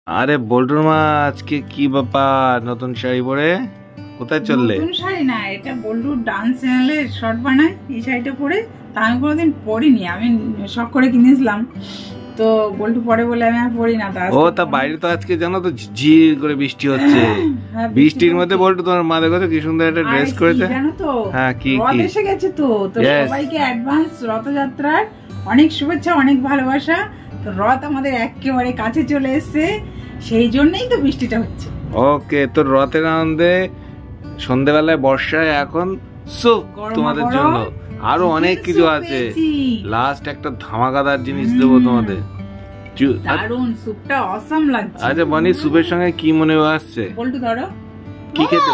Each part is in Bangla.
আরে বল্টুর মা, আজকে কি ব্যাপার? নতুন শাড়ি পরে কোথায় চললে? নতুন শাড়ি না, এটা বল্টুর ডান্স চ্যানেলে শর্ট বানায়। এই শাড়িটা পরে তা আমি কোনোদিন পরিনি, আমি শখ করে কিনেছিলাম, তো বল্টু পরে বলে আমি আর পরি না। ও তা বাইরে তো আজকে জানো তো ঝির করে বৃষ্টি হচ্ছে। বৃষ্টির মধ্যে বল্টু তোমার মা দেখো তো কি সুন্দর একটা ড্রেস করেছে। জানো তো হ্যাঁ, কি রথ এসে গেছে তো সবাইকে অ্যাডভান্স রথযাত্রার অনেক শুভেচ্ছা, অনেক ভালোবাসা। তো রথ আমাদের একেবারে কাছে চলে এসেছে, সেই জন্যই তো বৃষ্টিটা হচ্ছে। ওকে, তো রথের আনন্দে সন্ধ্যেবেলায় বর্ষায় এখন সুপ তোমাদের জন্য আরো অনেক কিছু আছে। লাস্ট একটা ধামাকাদার জিনিস দেবো তোমাদের। দারুন, সুপটা অসাম লাগছে। আচ্ছা বনি, সুপের সঙ্গে কি মনে আসছে? বল্টু ধরো, কি খেতে?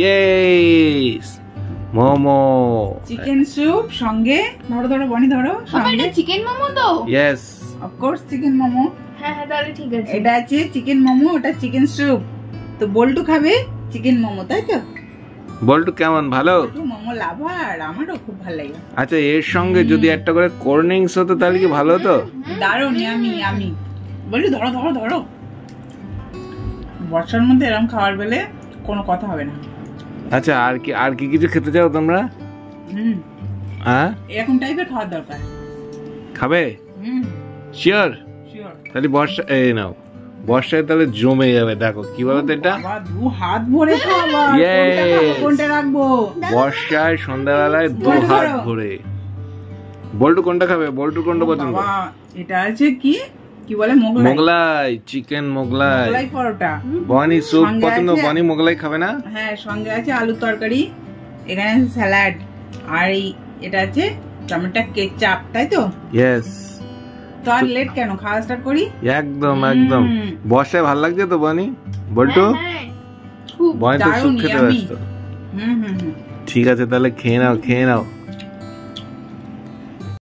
ইয়েস, মোমো। চিকেন স্যুপ সঙ্গে ধরো ধরো বনি ধরো, এটা চিকেন মোমো তো? Yes, of course chicken momo. হ্যাঁ হ্যাঁ, তাহলে ঠিক আছে। এটা আছে চিকেন মোমো, ওটা চিকেন স্যুপ। তো বল্টু খাবে চিকেন মোমো, তাই তো? বল্টু কেমন, ভালো? মোমো লাভার, আমারও খুব ভালো লাগে। আচ্ছা, এর সঙ্গে যদি একটা করে কোল্ড ড্রিঙ্কস হতো তাহলে কি ভালো হতো? দারুণ, আমি বলি ধরো ধরো ধরো। বর্ষার মধ্যে এরকম খাবার পেলে কোনো কথা হবে না। আচ্ছা, আর কি কিছু খেতে চাও তোমরা? হ্যাঁ, এরকম টাইপের খাওয়ার দরকার। খাবে? শিওর? তাহলে নাও, বর্ষায় তাহলে জমে যাবে। দেখো কি বলতো, এটা দু হাত ভরে খাওয়া। কোনটা রাখবো? বর্ষায় সন্ধ্যাবেলায় দু হাত ভরে। বল্টু কোনটা খাবে? বল্টু কোনটা পছন্দ? এটা আছে কি কি বলে, মোগলাই, চিকেন মোগলাই পরোটা। বনি স্যুপ পছন্দ, বনি মোগলাই খাবে না? হ্যাঁ, সঙ্গে আছে আলু তরকারি, এখানে আছে স্যালাড, আর এটা আছে টমেটো কেচাপ, তাই তো? ইয়েস। তো আর লেট কেন, খাওয়া স্টার্ট করি। একদম একদম। বর্ষায় ভালো লাগছে তো বনি? বল্টু বনি তো স্যুপ খেতে ব্যস্ত। ঠিক আছে, তাহলে খেয়ে নাও।